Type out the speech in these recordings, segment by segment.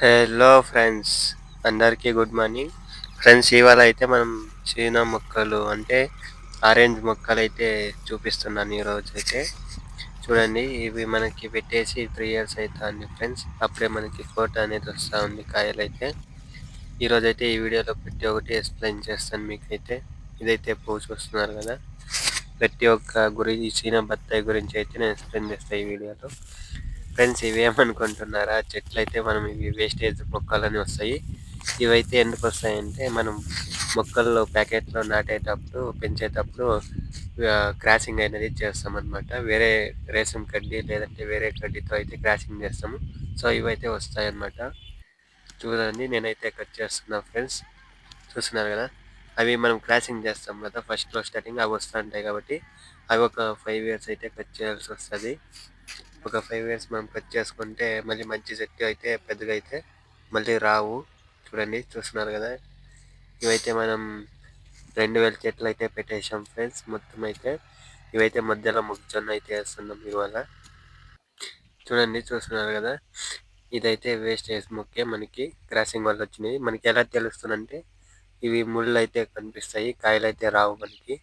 Hello friends, అందరికీ good morning. Friends, ఇవాళ అయితే మనం చీనా మొక్కలు అంటే ఆరెంజ్ మొక్కలు అయితే చూపిస్తున్నాను. ఈరోజు అయితే చూడండి, ఇవి మనకి పెట్టేసి 3 ఇయర్స్ అవుతుంది ఫ్రెండ్స్. అప్పుడే మనకి ఫోటో అనేది వస్తూ ఉంది కాయలు అయితే. ఈరోజు అయితే ఈ వీడియోలో ప్రతి ఒక్కటి ఎక్స్ప్లెయిన్ చేస్తాను మీకైతే. ఇదైతే పువ్వు చూస్తున్నారు కదా, ప్రతి ఒక్క గురించి చీనా బత్తాయి గురించి అయితే నేను ఎక్స్ప్లెయిన్ చేస్తాను ఈ వీడియోలో. ఫ్రెండ్స్, ఇవేమనుకుంటున్నారా, చెట్లు అయితే మనం ఇవి వేస్టేజ్ మొక్కలని వస్తాయి. ఇవైతే ఎందుకు వస్తాయంటే మనం మొక్కల్లో ప్యాకెట్లో నాటేటప్పుడు పెంచేటప్పుడు క్రాసింగ్ అనేది చేస్తామన్నమాట. వేరే రేషన్ కడ్డీ లేదంటే వేరే కడ్డీతో అయితే క్రాసింగ్ చేస్తాము. సో ఇవైతే వస్తాయన్నమాట. చూడండి, నేనైతే కట్ చేస్తున్నా ఫ్రెండ్స్. చూస్తున్నారు కదా, అవి మనం క్రాసింగ్ చేస్తాం కదా ఫస్ట్లో స్టార్టింగ్, అవి వస్తూ ఉంటాయి కాబట్టి అవి ఒక 5 ఇయర్స్ అయితే కట్ చేయాల్సి వస్తుంది. ఒక 5 ఇయర్స్ మనం కట్ చేసుకుంటే మళ్ళీ మంచి చెట్టు అయితే పెద్దగా అయితే మళ్ళీ రావు. చూడండి, చూస్తున్నారు కదా, ఇవైతే మనం 2000 చెట్లు అయితే పెట్టేసాం ఫ్రెండ్స్. మొత్తం అయితే ఇవైతే మధ్యలో మొక్కజొన్న అయితే వేస్తున్నాం ఇవాళ. చూడండి, చూస్తున్నారు కదా, ఇదైతే వేస్టేజ్ మొక్కే మనకి క్రాసింగ్ వల్ల వచ్చినాయి. మనకి ఎలా తెలుస్తుందంటే ఇవి ముళ్ళు అయితే కనిపిస్తాయి, కాయలు అయితే రావు మనకి.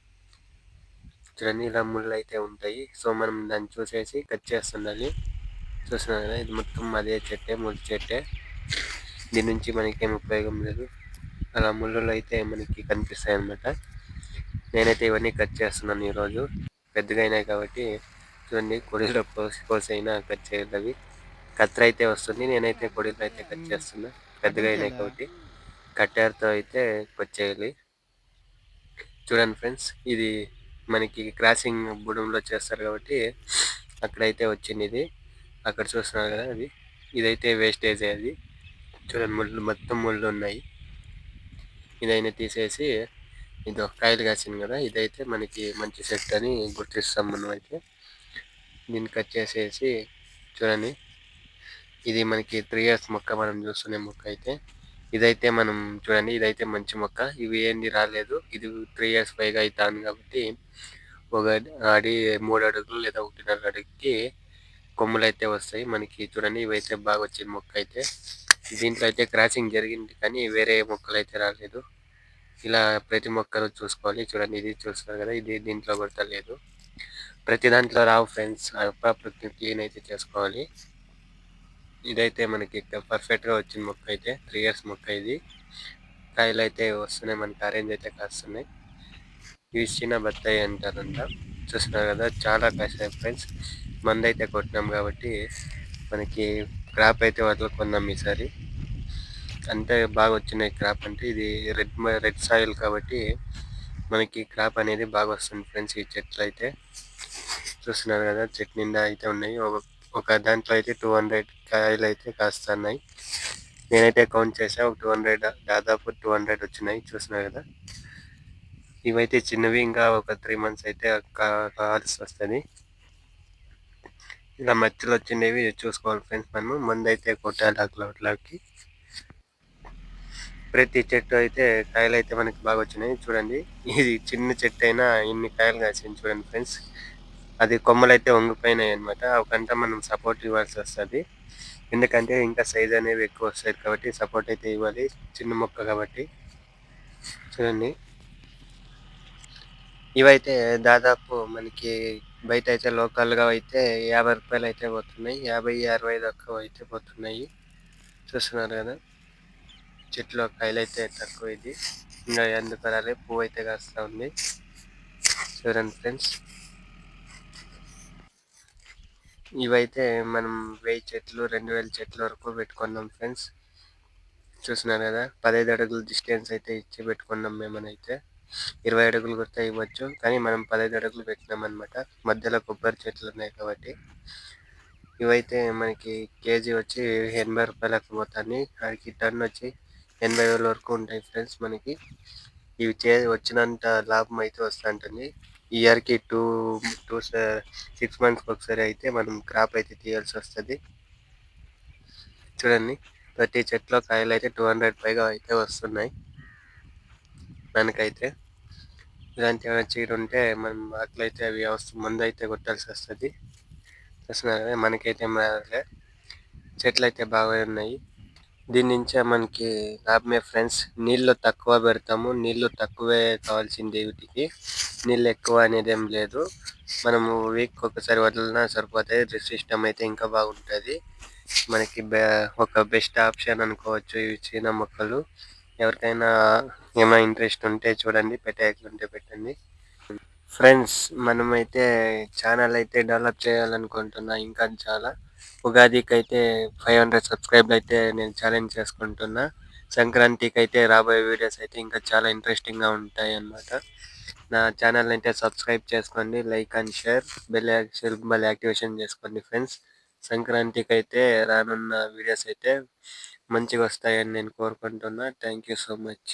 చూడండి, ఇలా ముళ్ళు అయితే ఉంటాయి. సో మనం దాన్ని చూసేసి కట్ చేస్తుండాలి. చూస్తున్నారు కదా, ఇది మొత్తం అదే చెట్టే, ముళ్ళ చెట్టే. దీని నుంచి మనకేం ఉపయోగం లేదు. అలా ముళ్ళులు అయితే మనకి కనిపిస్తాయి అన్నమాట. నేనైతే ఇవన్నీ కట్ చేస్తున్నాను ఈరోజు. పెద్దగా అయినాయి కాబట్టి చూడండి, కొడిలో కోసి అయినా కట్ చేయాలి. అవి కత్తిర అయితే వస్తుంది, నేనైతే కొడిలో అయితే కట్ చేస్తున్నా. పెద్దగా అయినాయి కాబట్టి కట్టెరతో అయితే కట్ చేయాలి. చూడండి ఫ్రెండ్స్, ఇది మనకి క్రాసింగ్ బుడంలో చేస్తారు కాబట్టి అక్కడైతే వచ్చింది ఇది. అక్కడ చూస్తున్నారు కదా, అది ఇదైతే వేస్టేజ్. అది చూడండి, ముళ్ళు మొత్తం ముళ్ళు ఉన్నాయి. ఇదైనా తీసేసి ఇది ఒక కాయలు కాసింది కదా, ఇదైతే మనకి మంచి సెట్ అని గుర్తిస్తాం మనం అయితే. దీన్ని కట్ చేసేసి చూడండి, ఇది మనకి 3 ఇయర్స్ మొక్క, మనం చూస్తున్న మొక్క అయితే. ఇదైతే మనం చూడండి, ఇదైతే మంచి మొక్క. ఇవి ఏంది రాలేదు, ఇది 3 ఇయర్స్ పైగా అవుతుంది కాబట్టి ఒక 3 అడుగులు లేదా 1.5 అడుగుకి కొమ్ములు అయితే వస్తాయి మనకి. చూడండి, ఇవైతే బాగా వచ్చింది మొక్క అయితే. దీంట్లో అయితే క్రాసింగ్ జరిగింది కానీ వేరే మొక్కలు అయితే రాలేదు. ఇలా ప్రతి మొక్కలు చూసుకోవాలి. చూడండి, ఇది చూస్తారు కదా, ఇది దీంట్లో కూడా లేదు. ప్రతి దాంట్లో రావు ఫ్రెండ్స్, అప్పుడప్పుడు క్లీన్ అయితే చేసుకోవాలి. ఇదైతే మనకి పర్ఫెక్ట్గా వచ్చిన మొక్క అయితే 3 ఇయర్స్ మొక్క ఇది. కాయలు అయితే వస్తున్నాయి మనకి, ఆరెంజ్ అయితే కాస్తున్నాయి. ఇవి చిన్న బత్తాయి అంటారంట. చూస్తున్నారు కదా, చాలా కాసాయి ఫ్రెండ్స్. మందైతే కొట్టినాం కాబట్టి మనకి క్రాప్ అయితే వదులుకున్నాం ఈసారి. అంతే బాగా వచ్చినాయి క్రాప్. అంటే ఇది రెడ్ సాయిల్ కాబట్టి మనకి క్రాప్ అనేది బాగా వస్తుంది ఫ్రెండ్స్. ఈ చెట్లు అయితే చూస్తున్నారు కదా, చెట్టు నిండా అయితే ఉన్నాయి. ఒక దాంట్లో అయితే 200 కాయలు అయితే కాస్తున్నాయి. నేనైతే కౌంట్ చేసా, ఒక 200, దాదాపు 200 వచ్చినాయి. చూస్తున్నారు కదా, ఇవైతే చిన్నవి, ఇంకా ఒక 3 months అయితే కావాల్సి వస్తుంది. ఇలా మధ్యలో వచ్చినవి చూసుకోవాలి ఫ్రెండ్స్. మనము ముందైతే కొట్టాలి అట్లకి. ప్రతి చెట్టు అయితే కాయలు అయితే మనకి బాగా వచ్చినాయి. చూడండి, ఇది చిన్న చెట్టు అయినా ఇన్ని కాయలు కాసింది చూడండి ఫ్రెండ్స్. అది కొమ్మలు అయితే వంగిపోయినాయి అనమాట. అవంతా మనం సపోర్ట్ ఇవ్వాల్సి వస్తుంది. ఎందుకంటే ఇంకా సైజ్ అనేవి ఎక్కువ వస్తాయి కాబట్టి సపోర్ట్ అయితే ఇవ్వాలి, చిన్న మొక్క కాబట్టి. చూడండి, ఇవైతే దాదాపు మనకి బయట అయితే లోకల్గా అయితే 50 రూపాయలు అయితే పోతున్నాయి. 50-60 దాకా అయితే పోతున్నాయి. చూస్తున్నారు కదా, చెట్లో కాయలు అయితే తక్కువ. ఇది ఇంకా ఎందుకు రాలే, పువ్వు అయితే కాస్తా ఉంది. చూడండి ఫ్రెండ్స్, ఇవైతే మనం 1000 చెట్లు 2000 చెట్ల వరకు పెట్టుకున్నాం ఫ్రెండ్స్. చూస్తున్నారు కదా, 15 అడుగులు డిస్టెన్స్ అయితే ఇచ్చి పెట్టుకున్నాం మేమనైతే. 20 అడుగులు కూడా ఇవ్వచ్చు, కానీ మనం 15 అడుగులు పెట్టినాం అనమాట. మధ్యలో కొబ్బరి చెట్లు ఉన్నాయి కాబట్టి. ఇవైతే మనకి కేజీ వచ్చి 80 రూపాయలకు పోతాయి. వాటికి టన్ వచ్చి 80,000 వరకు ఉంటాయి ఫ్రెండ్స్ మనకి. ఇవి వచ్చినంత లాభం అయితే వస్తూ ఉంటుంది. ఇయర్కి 6 months ఒకసారి అయితే మనం క్రాప్ అయితే తీయాల్సి వస్తుంది. చూడండి, ప్రతి చెట్లో కాయలు అయితే 200 పైగా అయితే వస్తున్నాయి మనకైతే. ఇలాంటి ఏమైనా చీడ ఉంటే మనం అట్లయితే అవి ముందు అయితే కొట్టాల్సి వస్తుంది. చూస్తున్నారు కదా, మనకైతే రాలే. చెట్లు అయితే బాగా ఉన్నాయి. దీని నుంచే మనకి లాభమే ఫ్రెండ్స్. నీళ్ళు తక్కువ పెడతాము, నీళ్ళు తక్కువే కావాల్సింది వీటికి, నీళ్ళు ఎక్కువ అనేది ఏం లేదు. మనము వీక్ ఒకసారి వదిలినా సరిపోతాయి. సిస్టమ్ అయితే ఇంకా బాగుంటుంది. మనకి ఒక బెస్ట్ ఆప్షన్ అనుకోవచ్చు ఈ చీనా మొక్కలు. ఎవరికైనా ఏమైనా ఇంట్రెస్ట్ ఉంటే చూడండి, పెట్టేయకుంటే పెట్టండి. ఫ్రెండ్స్, మనమైతే ఛానల్ అయితే డెవలప్ చేయాలనుకుంటున్నా ఇంకా చాలా. ఉగాదికి అయితే 500 సబ్స్క్రైబ్లు అయితే నేను ఛాలెంజ్ చేసుకుంటున్నా. సంక్రాంతికి అయితే రాబోయే వీడియోస్ అయితే ఇంకా చాలా ఇంట్రెస్టింగ్గా ఉంటాయి అన్నమాట. నా ఛానల్ అయితే సబ్స్క్రైబ్ చేసుకోండి, like and share, bell activation చేసుకోండి ఫ్రెండ్స్. సంక్రాంతికి అయితే రానున్న వీడియోస్ అయితే మంచిగా వస్తాయని నేను కోరుకుంటున్నా. Thank you so much.